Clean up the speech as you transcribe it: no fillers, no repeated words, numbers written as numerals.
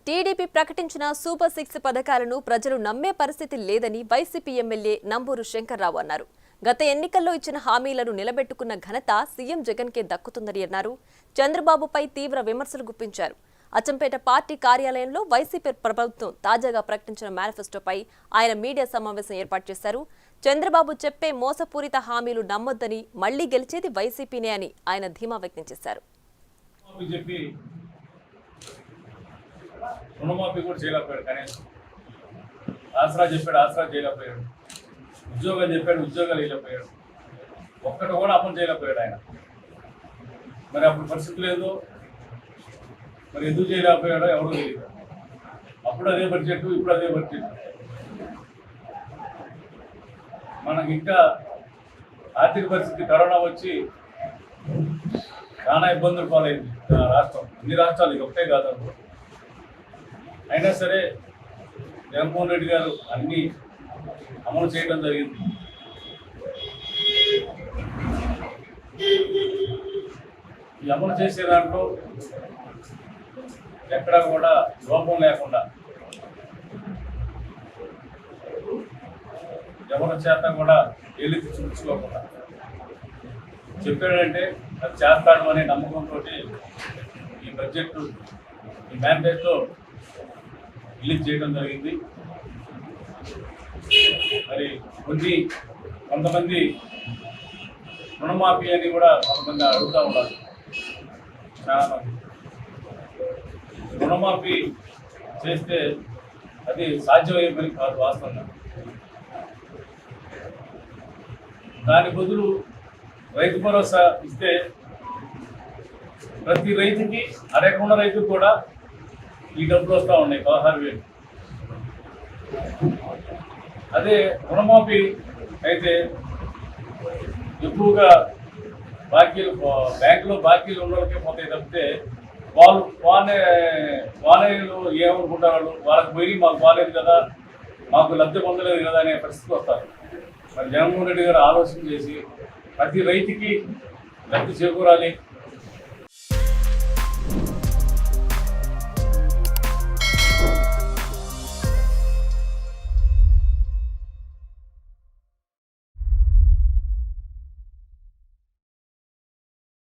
TDP ప్రకటించిన super 6 పథకాలను ప్రజలు నమ్మే పరిస్థితి లేదని వైసీపీ ఎమ్మెల్యే నంబూరు శంకర్రావు అన్నారు. గత ఎన్నికల్లో ఇచ్చిన హామీలను నిలబెట్టుకున్న ఘనత సీఎం జగన్కే దక్కుతుందని అన్నారు. చంద్రబాబుపై తీవ్ర విమర్శలు గుప్పించారు. అచ్చంపేట పార్టీ కార్యాలయంలో వైసీపీ ప్రభుత్వం తాజాగా ప్రకటించిన మేనిఫెస్టోపై ఆయన మీడియా సమావేశం ఏర్పాటు చేశారు. చంద్రబాబు చెప్పే మోసపూరిత హామీలు నమ్మొద్దని, మళ్లీ గెలిచేది వైసీపీనే అని ఆయన ధీమా వ్యక్తం చేశారు. రుణమాఫీ కూడా చేయలేకపోయాడు, కనీసం ఆసరా చెప్పాడు, ఆసరా చేయలేకపోయాడు, ఉద్యోగాలు చెప్పాడు, ఉద్యోగాలు వేయలేకపోయాడు, ఒక్కటి కూడా అమలు చేయలేకపోయాడు ఆయన. మరి అప్పుడు పరిస్థితి లేదు, మరి ఎందుకు చేయలేకపోయాడో ఎవరో తెలియదు. అప్పుడు అదే బడ్జెట్, ఇప్పుడు అదే బడ్జెట్. మనకి ఇంకా ఆర్థిక పరిస్థితి కరోనా వచ్చి చాలా ఇబ్బందులు పాలైంది రాష్ట్రం, అన్ని రాష్ట్రాలు, ఇది ఒకటే కాదు. అయినా సరే జగన్మోహన్ రెడ్డి గారు అన్ని అమలు చేయడం జరిగింది. ఈ అమలు చేసే దాంట్లో ఎక్కడా కూడా లోపం లేకుండా, ఎవరి చేత కూడా ఏలికి చూపించుకోకుండా చెప్పాడంటే అది చేస్తాడు అనే నమ్మకంతో ఈ బడ్జెట్, ఈ మేనిఫెస్టో రిలీజ్ చేయడం జరిగింది. మరి కొంతమంది రుణమాఫీ అని కూడా కొంతమంది అడుగుతూ ఉన్నారు. చాలామంది రుణమాఫీ చేస్తే అది సాధ్యమయ్యే పని కాదు వాస్తవంగా. దాని బదులు రైతు భరోసా ఇస్తే ప్రతి రైతుకి, అరెకుండా రైతుకు కూడా ఈ డబ్బులు వస్తూ ఉన్నాయి, 16,000. అదే రుణమాఫీ అయితే ఎక్కువగా బాకీలు, బ్యాంకులో బాకీలు ఉన్న వాళ్ళకే పోతాయి తప్పితే వాళ్ళేలు ఏమనుకుంటారు, వాళ్ళకి పోయి మాకు బాగాలేదు కదా, మాకు లబ్ధి పొందలేదు కదా అనే పరిస్థితి వస్తారు. మరి జగన్మోహన్ రెడ్డి గారు ఆలోచన చేసి ప్రతి రైతుకి లబ్ధి చేకూరాలి,